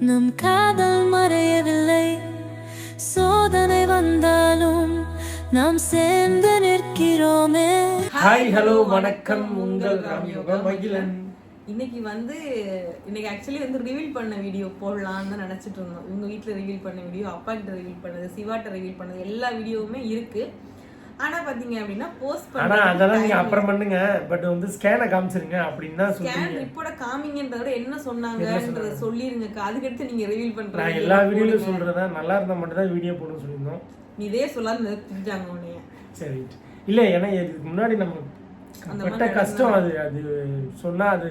நம் காதல் மறையவில்லை, சோதனை வந்தாலும் நாம் சேர்ந்து நிற்கிறோமே. ஹாய் ஹலோ வணக்கம், உங்கள் ராம்யோகம் மகிழன். இன்னைக்கு ஆக்சுவலி ரிவீல் பண்ண வீடியோ போடலான்னு தான் நினைச்சிட்டு இருந்தோம். இவங்க வீட்டில் ரிவீல் பண்ண வீடியோ, அப்பா கிட்ட ரிவீல் பண்ணது, சிவாட்ட ரிவீல் பண்ணது, எல்லா வீடியோவுமே இருக்கு. ஆனா பாத்தீங்க அப்படின்னா போஸ்ட் பண்ண அதெல்லாம் நீங்க அப்புறம் பண்ணுங்க, பட் ஸ்கேனை காமிச்சிருங்க அப்படின்னா ஸ்கேன் ரிப்போர்ட்ட காமிங்கன்றத விட என்ன சொன்னாங்கன்றத சொல்லிருங்க. அதுக்கடுத்து நீங்க ரிவீல் பண்றீங்க. நான் எல்லா வீடியோலயும் சொல்றதா நல்லா இருந்தா மட்டும் தான் வீடியோ போடணும் சொல்லியிருந்தோம். நீ இதே சொல்லாம நிறுத்திட்டாங்க உன்னைய. சரி இல்ல, ஏன்னா இதுக்கு முன்னாடி நம்ம பட்ட கஷ்டம் அது சொன்னா அது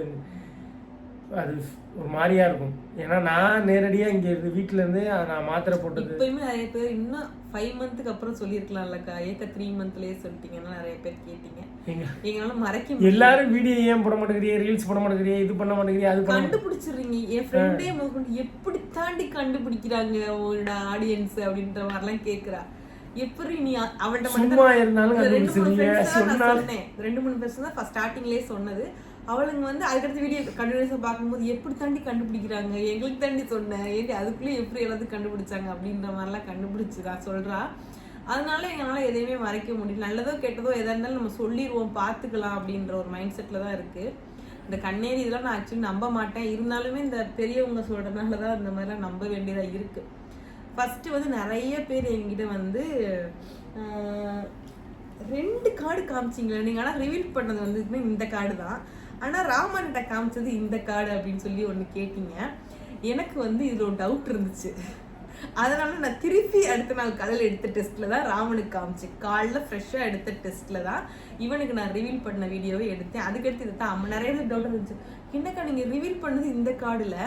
ஒரு மாதிரியா இருக்கும். ஏன்னா நான் நேரடியா இங்க வீட்டுல இருந்து நான் மாத்திரை போட்டது. இப்பயுமே நிறைய பேர் இன்னும் 5 மந்த்துக்கு அப்புறம் சொல்லிருக்கலாம்லக்கா, ஏக்க 3 மந்த்லயே சொல்லிட்டீங்கன்னா நிறைய பேர் கேட்டீங்க. எங்களால மறைக்க எல்லாரும் வீடியோ ஏன் போட மாட்டேங்கிறீங்க, ரீல்ஸ் போட மாட்டேங்கிறீங்க, இது பண்ண மாட்டேங்கிறீங்க, அது கண்டுபிடிச்சிடுறீங்க. என் ஃப்ரெண்டே எப்படி தாண்டி கண்டுபிடிக்கிறாங்க உங்களோட ஆடியன்ஸ் அப்படின்ற மாதிரிலாம் கேக்குறா. எப்படி நீ அவள்கிட்ட சும்மா இருந்தாலும் 2-3 பேர் தான் ஸ்டார்டிங்லேயே சொன்னது. அவளுங்க அதுக்கடுத்து வீடியோ கண்டினியூஸா பார்க்கும்போது எப்படி தாண்டி கண்டுபிடிக்கிறாங்க, எங்களுக்கு தாண்டி சொன்னேன், ஏன்டி அதுக்குள்ளே எப்படி எல்லாத்தையும் கண்டுபிடிச்சாங்க அப்படின்ற மாதிரிலாம் கண்டுபிடிச்சிடா சொல்றா. அதனால எங்களால் எதையுமே மறைக்க முடியல. நல்லதோ கெட்டதோ எதா இருந்தாலும் நம்ம சொல்லிடுவோம், பார்த்துக்கலாம் அப்படின்ற ஒரு மைண்ட் செட்டில் தான் இருக்கு. இந்த கண்ணேரி இதெல்லாம் நான் ஆக்சுவலி நம்ப மாட்டேன். இருந்தாலுமே இந்த பெரியவங்க சொல்றதுனால தான் இந்த மாதிரிலாம் நம்ப வேண்டியதாக இருக்கு. ஃபர்ஸ்ட் நிறைய பேர் என்கிட்ட 2 கார்டு காமிச்சிங்களே நீங்க, ஆனால் ரிவீல் பண்ணது இந்த கார்டு தான், ஆனால் ராமன்கிட்ட காமிச்சது இந்த கார்டு அப்படின்னு சொல்லி ஒன்று கேட்டீங்க. எனக்கு இதில் ஒரு டவுட் இருந்துச்சு. அதனால நான் திருப்பி அடுத்த நாள் காலையில் எடுத்த டெஸ்ட்ல தான் ராமனுக்கு காமிச்சேன். காலைல ஃப்ரெஷ்ஷாக எடுத்த டெஸ்ட்ல தான் இவனுக்கு நான் ரிவீல் பண்ண வீடியோவை எடுத்தேன். அதுக்கடுத்து இதை தான் நிறைய டவுட் இருந்துச்சு. என்னக்கா நீங்கள் ரிவீல் பண்ணது இந்த கார்டில்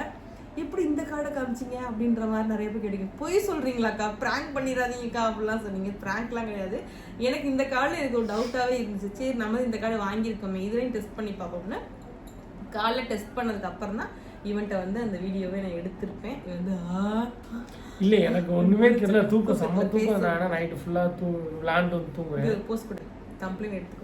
எப்படி இந்த கார்டை காமிச்சிங்க அப்படின்ற மாதிரி நிறைய பேர் கேட்டீங்க. பொய் சொல்கிறீங்களாக்கா, ப்ராங்க் பண்ணிடாதீங்கக்கா அப்படிலாம் சொன்னீங்க. ப்ராங்க்லாம் கிடையாது. எனக்கு இந்த கார்டில் எனக்கு ஒரு டவுட்டாகவே இருந்துச்சு. சரி நம்ம இந்த கார்டை வாங்கியிருக்கோமே, இதுலையும் டெஸ்ட் பண்ணி பார்ப்போம்னா காலைல டெஸ்ட் பண்ணதுக்கு அப்புறம் தான் இவன்ட்ட அந்த வீடியோவே நான் எடுத்திருப்பேன். இல்லை எனக்கு ஒன்றுமே தெரியல, தூக்கம் செம்ம தூக்கம். நான் நைட்டு ஃபுல்லாக விளாண்டு தூங்குறேன். போஸ்ட் பண்ணி கம்ப்ளைண்ட் எடுத்துக்கோ,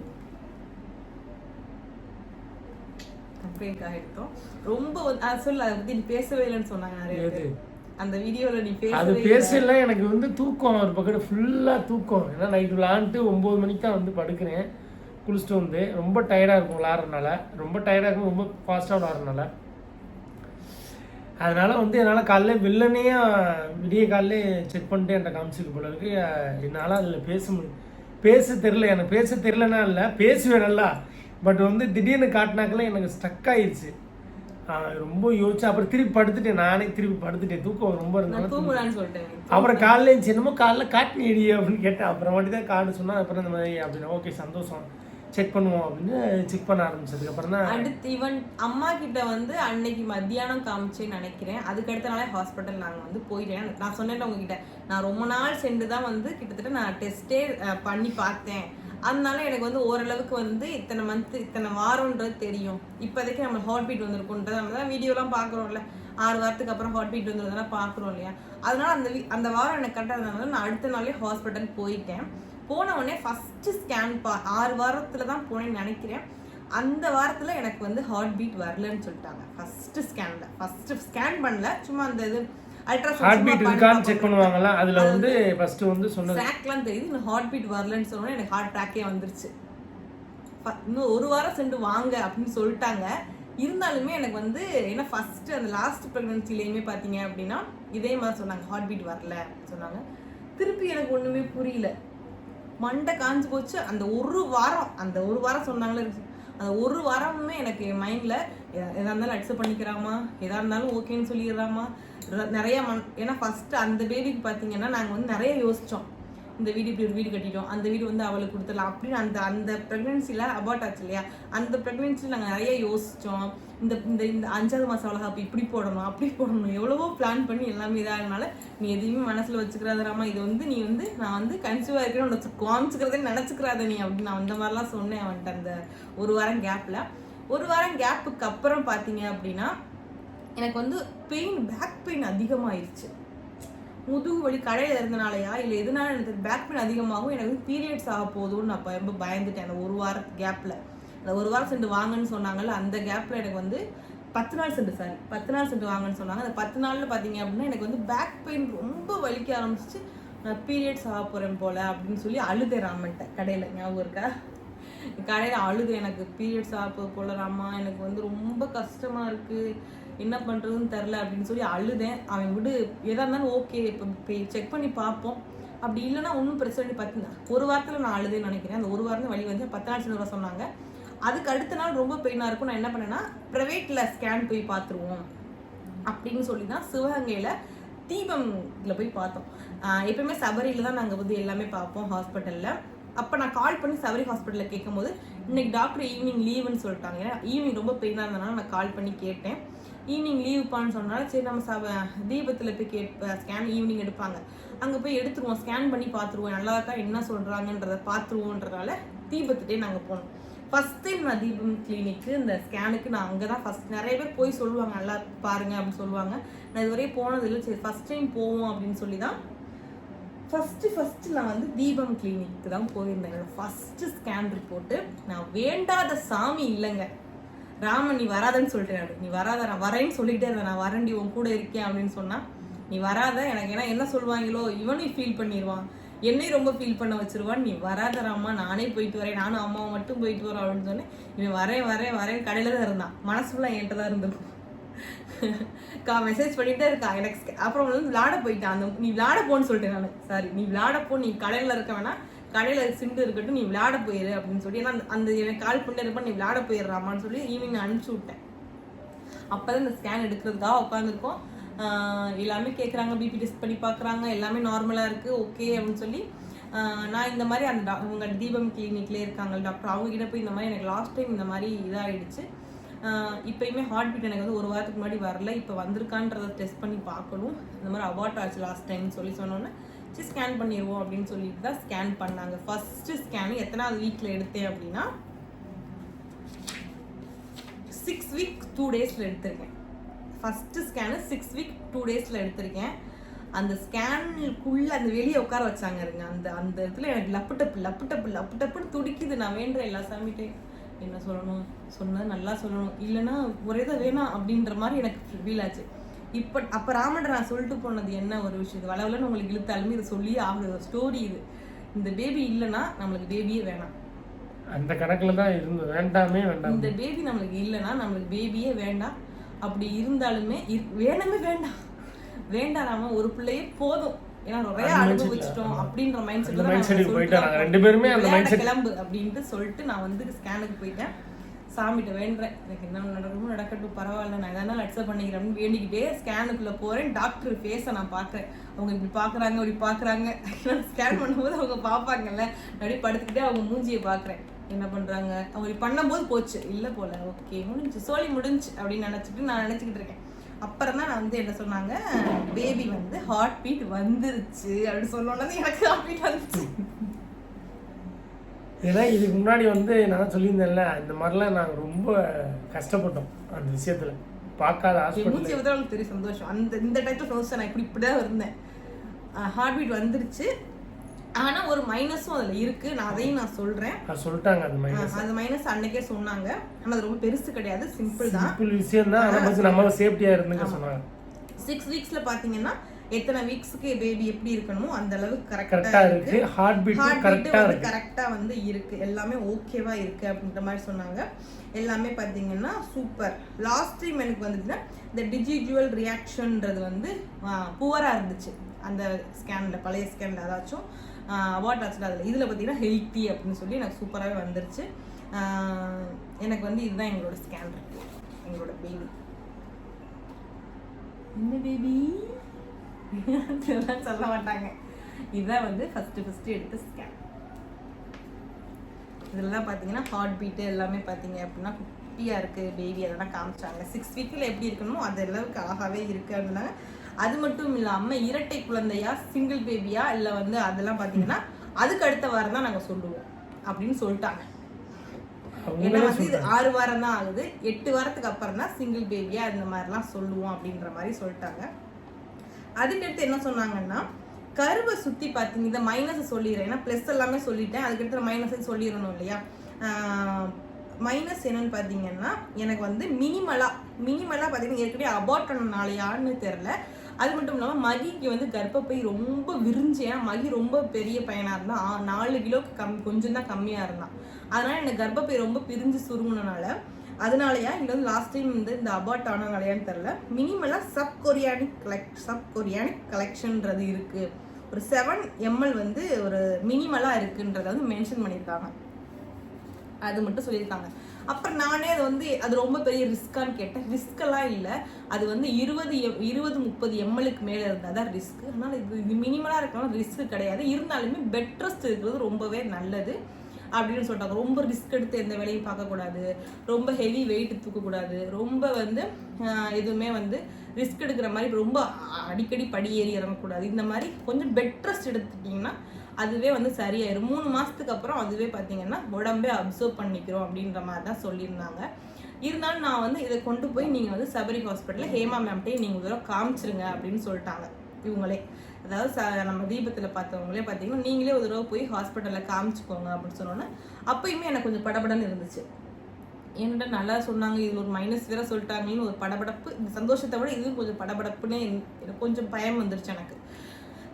கம்ப்ளைண்ட்காக எடுத்தோம். ரொம்ப சொல்ல அதை பற்றி நீ பேசவே இல்லைன்னு சொன்னாங்க நிறைய பேர். அந்த வீடியோவில் நீ பேசல. எனக்கு தூக்கம் ஒரு பக்கம் ஃபுல்லாக தூக்கம். ஏன்னா நைட்டு விளாண்டுட்டு 9 மணிக்கு தான் படுக்கிறேன். குளிச்சுட்டு ரொம்ப டயர்டாக இருக்கும் விளாட்றதுனால, ரொம்ப டயர்டாக இருக்கும், ரொம்ப ஃபாஸ்ட்டாக விளாட்றதுனால. அதனால என்னால் காலைல வெள்ளனே விடிய காலையிலே செக் பண்ணிட்டு என்கிட்ட காமிச்சிருக்கு போல இருக்கு. என்னால் அதில் பேச தெரில. எனக்கு பேச தெரிலனா இல்லை, பேசுவேன் நல்லா. பட் திடீர்னு காட்டினாக்கெல்லாம் எனக்கு ஸ்டக் ஆயிடுச்சு. ரொம்ப யோசிச்சு அப்புறம் திருப்பி படுத்துட்டேன். நானே திருப்பி படுத்துட்டேன், தூக்கம் ரொம்ப இருந்தாலும் சொல்லிட்டேன். அப்புறம் காலைல என்னமோ காலைல காட்டினி எடி அப்படின்னு கேட்டேன். அப்புறம் மட்டும் தான் கார்டு சொன்னால் அப்புறம் இந்த மாதிரி அப்படின்னா ஓகே சந்தோஷம், செக் பண்ணுவோம் அப்படின்னு செக் பண்ண ஆரம்பிச்சதுக்கு அப்புறம் தான் அடுத்து இவன் அம்மா கிட்ட அன்னைக்கு மத்தியானம் காமிச்சேன்னு நினைக்கிறேன். அதுக்கு அடுத்த நாளே ஹாஸ்பிட்டல் நாங்கள் போயிட்டேன். நான் சொன்னேன் உங்ககிட்ட, நான் ரொம்ப நாள் சென்று தான் கிட்டத்தட்ட நான் டெஸ்ட்டே பண்ணி பார்த்தேன். அதனால எனக்கு ஓரளவுக்கு இத்தனை மந்த் இத்தனை வாரம்ன்றது தெரியும். இப்போதைக்கு நம்ம ஹார்ட் பீட் வந்திருக்குன்றது நம்ம தான் வீடியோலாம் பார்க்குறோம்ல, 6 வாரத்துக்கு அப்புறம் ஹார்ட் பீட் வந்துருந்தெல்லாம் பார்க்குறோம் இல்லையா. அதனால அந்த வாரம் எனக்கு கரெக்டாக நான் அடுத்த நாளே ஹாஸ்பிட்டல் போயிட்டேன். போன உடனே ஃபர்ஸ்ட் ஸ்கேன் 6 வாரத்தில் தான் போனேன்னு நினைக்கிறேன். அந்த வாரத்தில் எனக்கு ஹார்ட் பீட் வரலன்னு சொல்லிட்டாங்க. ஃபர்ஸ்ட் ஸ்கேன் பண்ணல, சும்மா அந்த இது ஹார்ட் பீட் இருக்கான்னு செக் பண்ணுவாங்கல, அதுல ஃபர்ஸ்ட் சொன்னது ட்ராக்லாம் தெரியுது. இந்த ஹார்ட் பீட் வரலன்னு சொன்னோனே எனக்கு ஹார்ட் ட்ராக்கே வந்துருச்சு. இன்னும் 1 வாரம் சென்று வாங்க அப்படின்னு சொல்லிட்டாங்க. இருந்தாலுமே எனக்கு ஏன்னா ஃபர்ஸ்ட் அந்த லாஸ்ட் ப்ரெக்னன்சிலையுமே பார்த்தீங்க அப்படின்னா இதே மாதிரி சொன்னாங்க, ஹார்ட் பீட் வரல சொன்னாங்க. திருப்பி எனக்கு ஒன்றுமே புரியல, மண்டை காஞ்சு போச்சு. அந்த ஒரு வாரம் சொன்னாங்களே, அந்த 1 வாரமுமே எனக்கு மைண்டில் எதாக இருந்தாலும் அக்செப்ட் பண்ணிக்கிறாமா, எதாக இருந்தாலும் ஓகேன்னு சொல்லிடுறாமா நிறையா ஏன்னா ஃபஸ்ட்டு அந்த பேபிக்கு பார்த்தீங்கன்னா நாங்கள் நிறைய யோசித்தோம். இந்த வீடு இப்படி ஒரு வீடு கட்டிட்டோம், அந்த வீடு அவளுக்கு கொடுத்துடலாம் அப்படின்னு அந்த ப்ரெக்னென்சியில் அபார்ட் ஆச்சு இல்லையா. அந்த ப்ரெக்னென்சியில் நாங்கள் நிறைய யோசித்தோம். இந்த 5ஆவது மாதம் வளகாப்பு இப்படி போடணும் அப்படி போடணும், எவ்வளவோ பிளான் பண்ணி எல்லாமே இதாகனால நீ எதையுமே மனசில் வச்சுக்கிறாதராமா, இது நீ நான் கன்சீவாக இருக்கிறேன்னு காமிச்சுக்கிறதே நினச்சிக்கிறாத நீ அப்படின்னு நான் அந்த மாதிரிலாம் சொன்னேன் அவன்கிட்ட. அந்த 1 வாரம் கேப்பில் 1 வாரம் கேப்புக்கு அப்புறம் பார்த்தீங்க அப்படின்னா எனக்கு பெயின், பேக் பெயின் அதிகமாகிடுச்சு. முதுகு வலி கடையில் இருந்தனாலையா இல்லை எதனால எனக்கு பேக் பெயின் அதிகமாகும், எனக்கு பீரியட்ஸ் ஆக போதும்னு நான் ரொம்ப பயந்துட்டேன். அந்த 1 வார கேப்பில், அந்த 1 வாரம் சென்று வாங்கன்னு சொன்னாங்கல்ல, அந்த கேப்பில் எனக்கு 10 நாள் சென்று 10 நாள் சென்று வாங்கன்னு சொன்னாங்க. அந்த 10 நாளில் பார்த்தீங்க அப்படின்னா எனக்கு வந்து பேக் பெயின் ரொம்ப வலிக்க ஆரம்பிச்சிச்சு. நான் பீரியட்ஸ் ஆக போகிறேன் போல் அப்படின்னு சொல்லி அழுதேன் ராமன்ட்ட கடையில். ஞாபகம் இருக்கா? கடையில் அழுது, எனக்கு பீரியட்ஸ் ஆக போல ராமா, எனக்கு வந்து ரொம்ப கஷ்டமாக இருக்குது, என்ன பண்ணுறதுன்னு தெரில அப்படின்னு சொல்லி அழுதேன். அவன் விடு, எதாக இருந்தாலும் ஓகே, இப்போ செக் பண்ணி பார்ப்போம், அப்படி இல்லைன்னா ஒன்றும் பிரச்சனை. 1 வாரத்தில் நான் அழுதேன்னு நினைக்கிறேன். அந்த 1 வாரம் வலி வந்து 10 நாள் சென்று சொன்னாங்க. அதுக்கு அடுத்த நாள் ரொம்ப பெயினாக இருக்கும். நான் என்ன பண்ணேன்னா ப்ரைவேட்டில் ஸ்கேன் போய் பார்த்துருவோம் அப்படின்னு சொல்லி தான் சிவகங்கையில் தீபம் இதில் போய் பார்த்தோம். எப்பயுமே சபரியில் தான் நாங்கள் வந்து எல்லாமே பார்ப்போம் ஹாஸ்பிட்டலில். அப்போ நான் கால் பண்ணி சபரி ஹாஸ்பிட்டலில் கேட்கும்போது இன்னைக்கு டாக்டர் ஈவினிங் லீவுன்னு சொல்லிட்டாங்க. ஏன்னா ஈவினிங் ரொம்ப பெயினாக இருந்தனால நான் கால் பண்ணி கேட்டேன். ஈவினிங் லீவுப்பான்னு சொன்னாலும் சரி நம்ம தீபத்தில் போய் ஸ்கேன் ஈவினிங் எடுப்பாங்க, அங்கே போய் எடுத்துருவோம், ஸ்கேன் பண்ணி பார்த்துருவோம், நல்லா இருக்கா என்ன சொல்கிறாங்கன்றதை பார்த்துருவோன்றதால தீபத்துட்டே நாங்கள் போனோம். ஃபஸ்ட் டைம் நான் தீபம் கிளினிக்கு இந்த ஸ்கேனுக்கு நான் அங்கே தான் ஃபஸ்ட். நிறைய பேர் போய் சொல்லுவாங்க நல்லா பாருங்க அப்படின்னு சொல்லுவாங்க. நான் இதுவரையே போனது இல்லை. சரி ஃபஸ்ட் டைம் போவோம் அப்படின்னு சொல்லி தான் ஃபஸ்ட்டு நான் வந்து தீபம் கிளினிக்கு தான் போயிருந்தேன். என்னோட ஃபஸ்ட்டு ஸ்கேன் ரிப்போர்ட்டு. நான் வேண்டாத சாமி இல்லைங்க, ராமன் நீ வராதன்னு சொல்லிட்டேன். நீ வராத, நான் வரேன்னு சொல்லிக்கிட்டே இருந்தேன். நான் வரேன்டி உன் கூட இருக்கேன் அப்படின்னு சொன்னால் நீ வராத, எனக்கு ஏன்னா என்ன சொல்லுவாங்களோ இவனையும் ஃபீல் பண்ணிடுவான், என்னையும் ரொம்ப ஃபீல் பண்ண வச்சிருவான், நீ வராத ராமா, நானே போயிட்டு வரேன், நானும் அம்மாவை மட்டும் போயிட்டு வரோம் அப்படின்னு சொன்னேன். இவன் வரேன் கடையில் தான் இருந்தான், மனசுலாம் என்கிட்ட தான் இருந்திருக்கும். மெசேஜ் பண்ணிகிட்டே இருக்கா எனக்கு. அப்புறம் வந்து விளாட போயிட்டான். நீ விளாட போன்னு சொல்லிட்டேன் நான். சாரி, நீ விளாட போ, நீ கடையில் இருக்க வேணா, கடையில் சிண்டு இருக்கட்டும், நீ விளாட போயிரு அப்படின்னு சொல்லி. ஏன்னா அந்த எனக்கு கால் பண்ணிட்டே இருப்பேன், நீ விளாட போயிடுறாமான்னு சொல்லி ஈவினிங் நான் அனுப்பிச்சி விட்டேன். அப்போ தான் இந்த ஸ்கேன் எடுக்கிறதுக்காக உட்காந்துருக்கோம். எல்லாமே கேட்குறாங்க, பிபி டெஸ்ட் பண்ணி பார்க்குறாங்க, எல்லாமே நார்மலாக இருக்குது ஓகே அப்படின்னு சொல்லி. நான் இந்த மாதிரி அந்த அவங்க தீபம் கிளினிக்லேயே இருக்காங்க டாக்டர், அவங்ககிட்ட போய் இந்த மாதிரி எனக்கு லாஸ்ட் டைம் இந்த மாதிரி இதாகிடுச்சு, இப்போயுமே ஹார்ட் பீட் எனக்கு வந்து 1 வாரத்துக்கு முன்னாடி வரல, இப்போ வந்திருக்கான்றதை டெஸ்ட் பண்ணி பார்க்கணும், இந்த மாதிரி அபார்ட் ஆச்சு லாஸ்ட் டைம்னு சொன்னோன்னே சரி ஸ்கேன் பண்ணிடுவோம் அப்படின்னு சொல்லிட்டு தான் ஸ்கேன் பண்ணாங்க. ஃபஸ்ட்டு ஸ்கேனு எத்தனாவது வீக்கில் எடுத்தேன் அப்படின்னா 6 வீக் 2 டேஸில் எடுத்திருக்கேன். ஃபஸ்ட்டு ஸ்கேனு 6 வீக் 2 டேஸில் எடுத்திருக்கேன். அந்த ஸ்கேனுக்குள்ளே அந்த வெளியே உட்கார வச்சாங்க இருங்க, அந்த இடத்துல எனக்கு லப்பு துடிக்குது. நான் வேண்டுற எல்லா சாமிகிட்டையும் என்ன சொல்லணும், சொன்னது நல்லா சொல்லணும், இல்லைன்னா ஒரே தான் வேணாம் அப்படின்ற மாதிரி எனக்கு ஃபீல் ஆச்சு. அப்போ ராமன் நான் சொல்லிட்டு போனது என்ன ஒரு விஷயம், இது வளவலன்னு உங்களுக்கு இழுத்தாலுமே இதை சொல்லி ஆகுது ஸ்டோரி. இது இந்த பேபி இல்லைன்னா நம்மளுக்கு பேபியே வேணாம், அந்த கணக்கில் தான் இருந்தது. வேண்டாமே வேண்டாம், இந்த பேபி நம்மளுக்கு இல்லைன்னா நம்மளுக்கு பேபியே வேண்டாம். அப்படி இருந்தாலுமே வேண்டாம் நாம ஒரு பிள்ளையே போதும், ஏன்னா நிறைய அனுபவிச்சிட்டோம் அப்படின்ற மைண்ட் செட் போயிட்டாங்க. 2 பேருமே அந்த மைண்ட் செட் கிளம்பு அப்படின்ட்டு சொல்லிட்டு நான் வந்து ஸ்கேனுக்கு போயிட்டேன். சாமிகிட்ட வேண்டுறேன், எனக்கு என்ன நடக்கணும் நடக்கட்டும் பரவாயில்ல, நான் எதனால அக்செப்ட் பண்ணிக்கிறேன் அப்படின்னு வேண்டிக்கிட்டே ஸ்கேனுக்குள்ளே போகிறேன். டாக்டர் ஃபேஸை நான் பார்க்குறேன், அவங்க இப்படி பார்க்குறாங்க இப்படி பார்க்குறாங்க. ஸ்கேன் பண்ணும்போது அவங்க பார்ப்பாங்கல்ல, அப்படி படுத்துக்கிட்டே அவங்க மூஞ்சியை பார்க்குறேன், என்ன பண்ணுறாங்க அவங்க இப்படி பண்ணும்போது போச்சு, இல்லை போல ஓகே முடிஞ்சு சோழி முடிஞ்சு அப்படின்னு நான் நினச்சிக்கிட்டு இருக்கேன். அப்புறம் தான் நான் வந்து என்ன சொன்னாங்க, பேபி வந்து ஹார்ட் பீட் வந்துருச்சு அப்படின்னு சொன்னோன்னே எனக்கு ஹார்ட் பீட் வந்துச்சு. ஏன்னா இதுக்கு முன்னாடி வந்து நான் சொல்லியிருந்தேன்ல, இந்த மாதிரிலாம் நாங்கள் ரொம்ப கஷ்டப்பட்டோம் அந்த விஷயத்தில். பார்க்காத ஹாஸ்பிட்டல் தெரியும் சந்தோஷம். இந்த டைத்தில் சந்தோஷம் நான் இப்படி தான் இருந்தேன். ஹார்ட் பீட் வந்துருச்சு, ஆனால் ஒரு மைனஸும் அதில் இருக்குது. நான் அதையும் நான் சொல்கிறேன். சொல்லிட்டாங்க அந்த மைனஸ் அன்னைக்கே சொன்னாங்க. ஆனால் அது ரொம்ப பெருசு கிடையாது, சிம்பிள் தான், சிம்பிள் விஷயம் தான். ஆனால் நம்ம சேஃப்டியாக இருந்துங்க சொன்னாங்க. 6 வீக்ஸில் பார்த்தீங்கன்னா எத்தனை வீக்ஸ்க்கு பேபி எப்படி இருக்கணுமோ அந்த அளவுக்கு கரெக்டாக இருக்கு. ஹார்ட் பீட் கரெக்டாக வந்து இருக்கு, எல்லாமே ஓகேவா இருக்கு அப்படின்ற மாதிரி சொன்னாங்க. எல்லாமே பார்த்தீங்கன்னா சூப்பர். லாஸ்ட் டைம் எனக்கு வந்துச்சுன்னா இந்த டிஜிஜுவல் ரியாக்ஷன்ன்றது வந்து புவராக இருந்துச்சு அந்த ஸ்கேனில், பழைய ஸ்கேனில். அதாச்சும் அவார்ட் ஆச்சுல அதில், இதில் பார்த்தீங்கன்னா ஹெல்த்தி அப்படின்னு சொல்லி எனக்கு சூப்பராகவே வந்துருச்சு. எனக்கு வந்து இதுதான் எங்களோட ஸ்கேன் இருக்கு. எங்களோட பேபி என்ன பேபி சொல்ல மாட்டாங்க. இதுதான் வந்து ஃபஸ்ட்டு எடுத்த ஸ்கேன். இதெல்லாம் பார்த்தீங்கன்னா ஹார்ட் பீட்டு எல்லாமே பார்த்தீங்க அப்படின்னா குட்டியாக இருக்குது பேபி, அதெல்லாம் காமிச்சாங்க. 6 வீக்கில் எப்படி இருக்கணுமோ அது அளவுக்கு அழகாகவே இருக்குது அப்படின்னாங்க. அது மட்டும் இல்லாமல் இரட்டை குழந்தையா சிங்கிள் பேபியா இல்லை வந்து அதெல்லாம் பார்த்தீங்கன்னா அதுக்கு அடுத்த வாரம் தான் நாங்கள் சொல்லுவோம் அப்படின்னு சொல்லிட்டாங்க. ஏன்னா வந்து இது 6 வாரம் தான் ஆகுது, 8 வாரத்துக்கு அப்புறம் தான் சிங்கிள் பேபியா இந்த மாதிரிலாம் சொல்லுவோம் அப்படின்ற மாதிரி சொல்லிட்டாங்க. அதுக்கடுத்து என்ன சொன்னாங்கன்னா, கருவை சுற்றி பார்த்தீங்க, இந்த மைனஸை சொல்லிடுறேன், ஏன்னா ப்ளஸ் எல்லாமே சொல்லிட்டேன், அதுக்கடுத்து மைனஸை சொல்லிடணும் இல்லையா. மைனஸ் என்னன்னு பார்த்தீங்கன்னா எனக்கு வந்து மினிமலாக பார்த்தீங்கன்னா ஏற்கனவே அபார்ட் ஆனனாலையான்னு தெரில. அது மட்டும் இல்லாமல் மகிக்கு வந்து கர்ப்பப்பை ரொம்ப விரிஞ்சேன். மகி ரொம்ப பெரிய பையனாக இருந்தான், 4 கிலோக்கு கொஞ்சம் தான் கம்மியாக இருந்தான். அதனால எனக்கு கர்ப்பப்பை ரொம்ப பிரிஞ்சு சுருங்கினால அதனாலயா இல்லை வந்து லாஸ்ட் டைம் வந்து இந்த அபார்ட் ஆனனாலையான்னு தெரில. மினிமலாக சப் கொரியானிக் கலெக்ஷன்ன்றது இருக்குது. ஒரு 7 ml வந்து ஒரு மினிமலாக இருக்குன்றத வந்து மென்ஷன் பண்ணியிருக்காங்க. அது மட்டும் சொல்லியிருக்காங்க. அப்புறம் நானே அது வந்து அது ரொம்ப பெரிய ரிஸ்க்கான்னு கேட்டேன். ரிஸ்கெல்லாம் இல்லை. அது வந்து 20-30 ml மேலே இருந்தால் தான் ரிஸ்க்கு. அதனால் இது மினிமலாக இருக்கலாம், ரிஸ்க்கு கிடையாது. இருந்தாலுமே பெட் ரெஸ்ட் இருக்கிறது ரொம்பவே நல்லது அப்படின்னு சொல்லிட்டாங்க. ரொம்ப ரிஸ்க் எடுத்து எந்த வேலையும் பார்க்கக்கூடாது, ரொம்ப ஹெவி வெயிட் தூக்கக்கூடாது, ரொம்ப வந்து எதுவுமே வந்து ரிஸ்க் எடுக்கிற மாதிரி ரொம்ப அடிக்கடி படி ஏறி இறங்கக்கூடாது. இந்த மாதிரி கொஞ்சம் பெட் ரெஸ்ட் எடுத்துட்டிங்கன்னா அதுவே வந்து சரியாயிடும். 3 மாதத்துக்கு அப்புறம் அதுவே பார்த்தீங்கன்னா உடம்பே அப்சர்வ் பண்ணிக்கிறோம் அப்படின்ற மாதிரி தான் சொல்லியிருந்தாங்க. இருந்தாலும் நான் வந்து இதை கொண்டு போய் நீங்கள் வந்து சபரி ஹாஸ்பிட்டலில் ஹேமா மேம்கிட்டே நீங்கள் ஒரு தடவை காமிச்சிருங்க அப்படின்னு சொல்லிட்டாங்க இவங்களே. அதாவது நம்ம தீபத்தில் பார்த்தவங்களே பார்த்தீங்கன்னா நீங்களே ஒரு தடவை போய் ஹாஸ்பிட்டலில் காமிச்சிக்கோங்க அப்படின்னு சொன்னோன்னே அப்பயுமே எனக்கு கொஞ்சம் படபடன்னு இருந்துச்சு. என்னடா நல்லா சொன்னாங்க, இது ஒரு மைனஸ் வேற சொல்லிட்டாங்கன்னு ஒரு படபடப்பு. இந்த சந்தோஷத்தை விட இதுவும் கொஞ்சம் படபடப்புன்னு கொஞ்சம் பயம் வந்துருச்சு எனக்கு.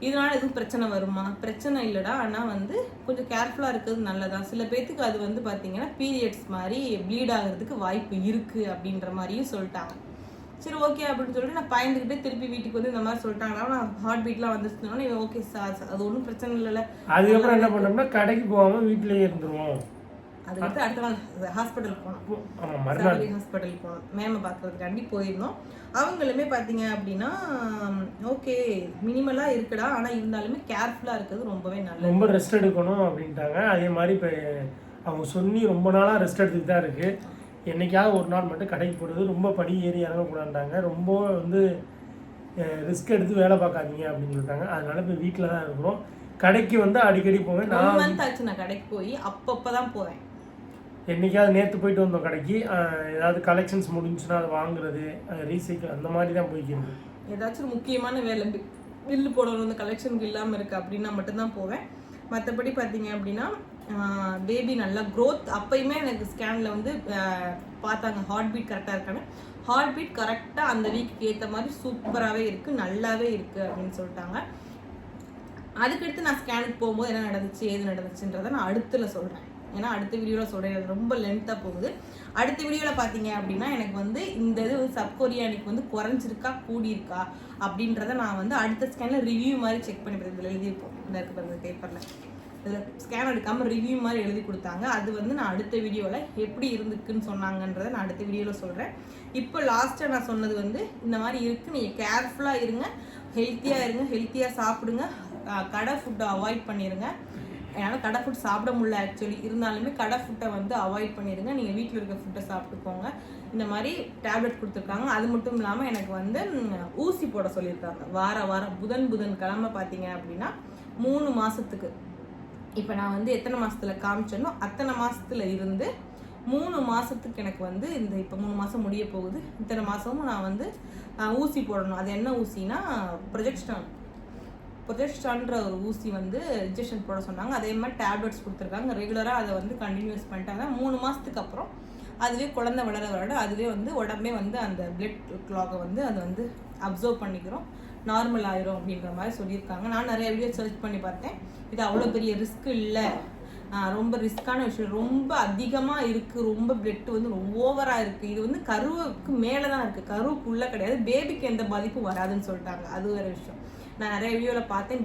இதனால எதுவும் பிரச்சனை வருமா? பிரச்சனை இல்லைடா, ஆனால் வந்து கொஞ்சம் கேர்ஃபுல்லாக இருக்கிறது நல்லதான். சில பேர்த்துக்கு அது வந்து பார்த்தீங்கன்னா பீரியட்ஸ் மாதிரி ப்ளீட் ஆகிறதுக்கு வாய்ப்பு இருக்குது அப்படின்ற மாதிரியும் சொல்லிட்டாங்க. சரி ஓகே அப்படின்னு சொல்லிட்டு நான் பயந்துக்கிட்டே திருப்பி வீட்டுக்கு வந்து இந்த மாதிரி சொல்லிட்டாங்கன்னா நான் ஹார்ட் பீட்லாம் வந்துச்சுனாலும் ஓகே சார் அது ஒன்றும் பிரச்சனை இல்லைல்ல. அதுக்கப்புறம் என்ன பண்ணோம்னா கடைக்கு போகாமல் வீட்டிலேயே இருந்துருவோம். அது வந்து அடுத்த நாள் ஹாஸ்பிட்டலுக்கு போனோம், ஹாஸ்பிட்டலுக்கு போனோம், மேமை பார்க்கறதுக்காண்டி போயிருந்தோம். அவங்களுமே பார்த்தீங்க அப்படின்னா ஓகே மினிமலாக இருக்குடா, ஆனால் இருந்தாலுமே கேர்ஃபுல்லாக இருக்கிறது ரொம்பவே நல்லது, ரொம்ப ரெஸ்ட் எடுக்கணும் அப்படின்ட்டாங்க. அதே மாதிரி இப்போ அவங்க சொல்லி ரொம்ப நாளாக ரெஸ்ட் எடுத்துக்கிட்டு தான் இருக்குது. என்றைக்காவது ஒரு நாள் மட்டும் கடைக்கு போடுறது, ரொம்ப படி ஏறி இறங்கக்கூடாண்டாங்க, ரொம்ப வந்து ரிஸ்க் எடுத்து வேலை பார்க்காதீங்க அப்படின்னு சொல்லிட்டாங்க. அதனால இப்போ வீட்டில் தான் இருக்கிறோம். கடைக்கு வந்து அடிக்கடி போவேன். நான் கடைக்கு போய் அப்பப்போ தான் போவேன். என்றைக்காவது நேற்று போயிட்டு வந்தோம் கடைக்கு. ஏதாவது கலெக்ஷன்ஸ் முடிஞ்சுன்னா அதை வாங்குறது, ரீசைக்கிள் அந்த மாதிரி தான் போய்க்கிறது. ஏதாச்சும் முக்கியமான வேலை பில்லு போடணும், இந்த கலெக்ஷனுக்கு இல்லாமல் இருக்குது அப்படின்னா மட்டும்தான் போவேன். மற்றபடி பார்த்தீங்க அப்படின்னா பேபி நல்லா க்ரோத். அப்பயுமே எனக்கு ஸ்கேனில் வந்து பார்த்தாங்க ஹார்ட் பீட் கரெக்டாக இருக்கான்னு. ஹார்ட் பீட் கரெக்டாக அந்த வீக்கு ஏற்ற மாதிரி சூப்பராகவே இருக்குது, நல்லாவே இருக்குது அப்படின்னு சொல்லிட்டாங்க. அதுக்கடுத்து நான் ஸ்கேனுக்கு போகும்போது என்ன நடந்துச்சு ஏது நடந்துச்சுன்றதை நான் அடுத்துல சொல்கிறேன். ஏன்னா அடுத்த வீடியோவில் சொல்கிறேன், ரொம்ப லென்த்தாக போகுது. அடுத்த வீடியோவில் பார்த்தீங்க அப்படின்னா எனக்கு வந்து இந்த இது சப்கொரியானிக் வந்து குறைஞ்சிருக்கா கூடியிருக்கா அப்படின்றத நான் வந்து அடுத்த ஸ்கேனில் ரிவ்யூ மாதிரி செக் பண்ணி பார்த்து இதில் எழுதியிருப்போம். இந்த இருக்கு பாருங்க பேப்பரில், இதில் ஸ்கேன் எடுக்காமல் ரிவ்யூ மாதிரி எழுதி கொடுத்தாங்க. அது வந்து நான் அடுத்த வீடியோவில் எப்படி இருந்துக்குன்னு சொன்னாங்கன்றதை நான் அடுத்த வீடியோவில் சொல்கிறேன். இப்போ லாஸ்ட்டாக நான் சொன்னது வந்து இந்த மாதிரி இருக்குது, நீங்கள் கேர்ஃபுல்லாக இருங்க, ஹெல்த்தியாக இருங்க, ஹெல்த்தியாக சாப்பிடுங்க, கடை ஃபுட்டை அவாய்ட் பண்ணிடுங்க. என்னால் கடை ஃபுட் சாப்பிட முடியல ஆக்சுவலி, இருந்தாலுமே கடை ஃபுட்டை வந்து அவாய்ட் பண்ணிடுங்க. நீங்கள் வீட்டில் இருக்க ஃபுட்டை சாப்பிட்டுக்கோங்க. இந்த மாதிரி டேப்லெட் கொடுத்துருக்காங்க. அது மட்டும் இல்லாமல் எனக்கு வந்து ஊசி போட சொல்லியிருக்காங்க. வாரம் புதன் கிழமை பார்த்தீங்க அப்படின்னா 3 மாதத்துக்கு. இப்போ நான் வந்து எத்தனை மாதத்தில் காமிச்சேனோ அத்தனை மாதத்துல இருந்து 3 மாதத்துக்கு எனக்கு வந்து இந்த இப்போ 3 மாதம் முடிய போகுது. இத்தனை மாதமும் நான் வந்து ஊசி போடணும். அது என்ன ஊசினா ப்ரொஜெஸ்டான்ற ஒரு ஊசி வந்து இன்ஜெக்ஷன் போட சொன்னாங்க. அதே மாதிரி டேப்லெட்ஸ் கொடுத்துருக்காங்க. ரெகுலராக அதை வந்து கண்டினியூஸ் பண்ணிட்டாங்க. 3 மாதத்துக்கு அப்புறம் அதுவே குழந்தை வளர அதுவே வந்து உடம்பே வந்து அந்த பிளட் கிளாகை வந்து அது வந்து அப்சர்வ் பண்ணிக்கிறோம், நார்மல் ஆயிரும் அப்படின்ற மாதிரி சொல்லியிருக்காங்க. நான் நிறைய வீடியோ சர்ச் பண்ணி பார்த்தேன். இது அவ்வளோ பெரிய ரிஸ்க் இல்லை, ரொம்ப ரிஸ்க்கான விஷயம், ரொம்ப அதிகமாக இருக்குது, ரொம்ப பிளட் வந்து ரொம்ப ஓவராக இருக்குது. இது வந்து கருவுக்கு மேலே தான் இருக்குது, கருவுக்குள்ளே கிடையாது. பேபிக்கு எந்த பாதிப்பும் வராதுன்னு சொல்லிட்டாங்க. அது வேறு விஷயம். நான் நிறைய வீடியோவில் பார்த்தேன்,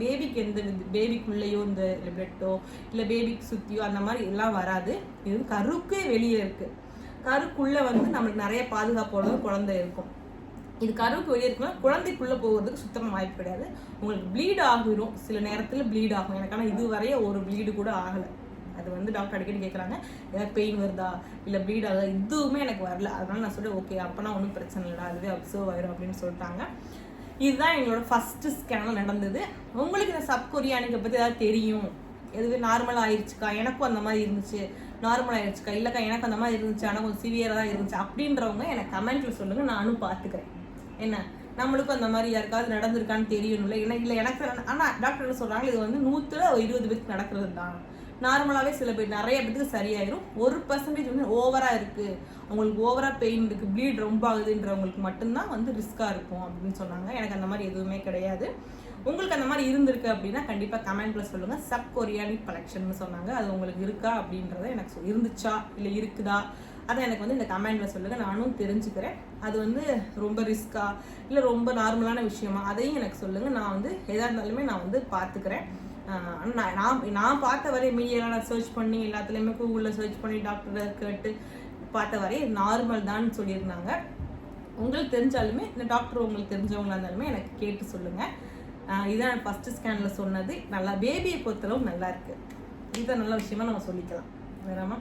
பேபிக்குள்ளேயோ இந்த பிளட்டோ இல்லை பேபிக்கு சுற்றியோ அந்த மாதிரி எல்லாம் வராது. இது வந்து கருவுக்கே வெளியே இருக்குது. கருக்குள்ளே வந்து நம்மளுக்கு நிறைய பாதுகாப்போட குழந்தை இருக்கும். இது கருவுக்கு வெளியே இருக்குன்னா குழந்தைக்குள்ளே போகிறதுக்கு சுத்தமாக வாய்ப்பு கிடையாது. உங்களுக்கு ப்ளீட் ஆகிரும், சில நேரத்தில் ப்ளீட் ஆகும். எனக்கு ஆனால் இதுவரைய ஒரு ப்ளீடு கூட ஆகலை. அது வந்து டாக்டர் அடிக்கடி கேட்குறாங்க, ஏதாவது பெயின் வருதா இல்லை ப்ளீட் ஆகுதா, இதுவுமே எனக்கு வரல. அதனால நான் சொல்லிட்டு ஓகே அப்போனா ஒன்றும் பிரச்சனை இல்லைடா, அதுவே அப்சர்வ் ஆயிரும் அப்படின்னு சொல்லிட்டாங்க. இதுதான் எங்களோட ஃபஸ்ட்டு ஸ்கேனில் நடந்தது. உங்களுக்கு இந்த சப்கொரியானிக்கை பற்றி ஏதாவது தெரியும், எதுவே நார்மலாக ஆயிடுச்சுக்கா, எனக்கும் அந்த மாதிரி இருந்துச்சு, நார்மல் ஆயிடுச்சுக்கா, இல்லைக்கா எனக்கு அந்த மாதிரி இருந்துச்சு ஆனால் கொஞ்சம் சிவியராக தான் இருந்துச்சு அப்படின்றவங்க எனக்கு கமெண்ட்டில் சொல்லுங்கள், நானும் பார்த்துக்கிறேன். என்ன நம்மளுக்கும் அந்த மாதிரி யாருக்காவது நடந்திருக்கான்னு தெரியணும்ல. இல்லை எனக்கு ஆனால் டாக்டர் என்ன சொல்கிறாங்க, இது வந்து 100ல் 20 பேருக்கு நடக்கிறது தான். நார்மலாகவே சில பேர் நிறைய பேருக்கு சரியாயிரும். 1% வந்து ஓவராக இருக்குது, அவங்களுக்கு ஓவராக பெயின் இருக்குது, ப்ளீட் ரொம்ப ஆகுதுன்றவங்களுக்கு மட்டும்தான் வந்து ரிஸ்க்காக இருக்கும் அப்படின்னு சொன்னாங்க. எனக்கு அந்த மாதிரி எதுவுமே கிடையாது. உங்களுக்கு அந்த மாதிரி இருந்திருக்கு அப்படின்னா கண்டிப்பாக கமெண்ட்டில் சொல்லுங்கள். சப் கொரியானிக் கலெக்ஷன் சொன்னாங்க, அது உங்களுக்கு இருக்கா அப்படின்றத எனக்கு இருந்துச்சா இல்லை இருக்குதா அதை எனக்கு வந்து இந்த கமெண்ட்டில் சொல்லுங்கள், நானும் தெரிஞ்சுக்கிறேன். அது வந்து ரொம்ப ரிஸ்க்கா இல்லை ரொம்ப நார்மலான விஷயமா அதையும் எனக்கு சொல்லுங்கள். நான் வந்து எதாக இருந்தாலுமே நான் வந்து பார்த்துக்கிறேன். நான் பார்த்த வரை மீடியாவில் நான் சர்ச் பண்ணி எல்லாத்துலேயுமே கூகுளில் சர்ச் பண்ணி டாக்டரை கேட்டு பார்த்த வரை நார்மல் தான் சொல்லியிருந்தாங்க. உங்களுக்கு தெரிஞ்சாலுமே இந்த டாக்டர் உங்களுக்கு தெரிஞ்சவங்களா இருந்தாலுமே எனக்கு கேட்டு சொல்லுங்கள். இதுதான் ஃபஸ்ட்டு ஸ்கேனில் சொன்னது. நல்லா பேபியை பொறுத்தளவு நல்லா இருக்குது. இதுதான் நல்ல விஷயமா நம்ம சொல்லிக்கலாம். வேறாமா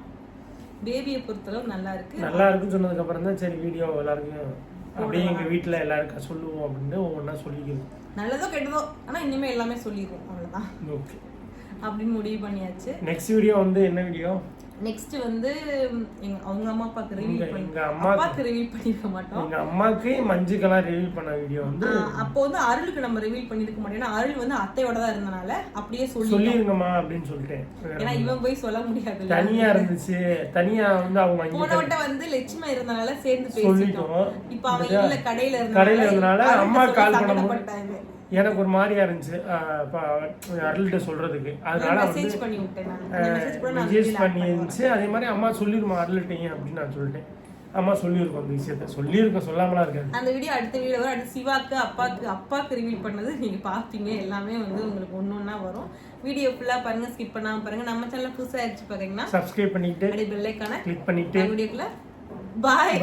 பேபியை பொறுத்தளவு நல்லா இருக்குன்னு சொன்னதுக்கு அப்புறம் தான் சரி வீடியோ எல்லாருக்கும் அப்படியே எங்கள் வீட்டில் எல்லாருக்கும் சொல்லுவோம் அப்படின்னு ஒவ்வொன்றா சொல்லிக்கிறோம். நல்லதோ கெட்டதோ ஆனால் இனிமேல் எல்லாமே சொல்லிடுவோம், அவ்வளோதான். ஓகே அப்படின்னு முடிவு பண்ணியாச்சு. நெக்ஸ்ட் வீடியோ வந்து என்ன வீடியோ? நெக்ஸ்ட் வந்து அவங்க அம்மா அப்பாவுக்கு ரிவீல் பண்ணிருக்க மாட்டோம். எங்க அம்மாக்கு மஞ்சுக்கெல்லாம் ரிவீல் பண்ண வீடியோ வந்து அப்போ வந்து அருளுக்கு நம்ம ரிவீல் பண்ணிருக்க மாட்டோம். ஏன்னா அருள் வந்து அத்தையோட தான் இருந்தனால அப்படியே சொல்லிருங்கம்மா அப்படின்னு சொல்லிட்டேன். ஏன்னா இவன் போய் சொல்ல முடியாது, தனியா இருந்துச்சு. தனியா வந்து அவங்க போன வட்டம் வந்து லட்சுமி இருந்தனால சேர்ந்து பேசிட்டோம். இப்ப அவன் இல்ல கடையில இருந்தனால அம்மா கால் பண்ண எனக்கு ஒரு மாதிரியா இருந்துச்சு அருள்கிட்ட சொல்றதுக்கு. அதனால மெசேஜ் பண்ணி விட்டேன். இருந்துச்சு. அதே மாதிரி அம்மா சொல்லிருமா அருள்கிட்டையும் அப்படின்னு நான் சொல்லிட்டேன். அம்மா சொல்லியிருக்கோம் அந்த விஷயத்த, சொல்லியிருக்கோம், சொல்லாமலாம் இருக்காது. அந்த வீடியோ அடுத்த வீடியோ வரும். அடுத்து சிவாக்கு அப்பாக்கு ரிவீல் பண்ணது நீங்க பாப்பீங்க. எல்லாமே வந்து உங்களுக்கு ஒன்னொன்னா வரும். வீடியோ ஃபுல்லா பாருங்க, ஸ்கிப் பண்ணாம பாருங்க. நம்ம சேனல் புதுசா ஆயிடுச்சு பாத்தீங்கன்னா சப்ஸ்கிரைப் பண்ணிட்டு அப்படியே பெல் ஐகானை கிளிக் பண்ணிட்டு வீடியோக்குள்ள பாய்.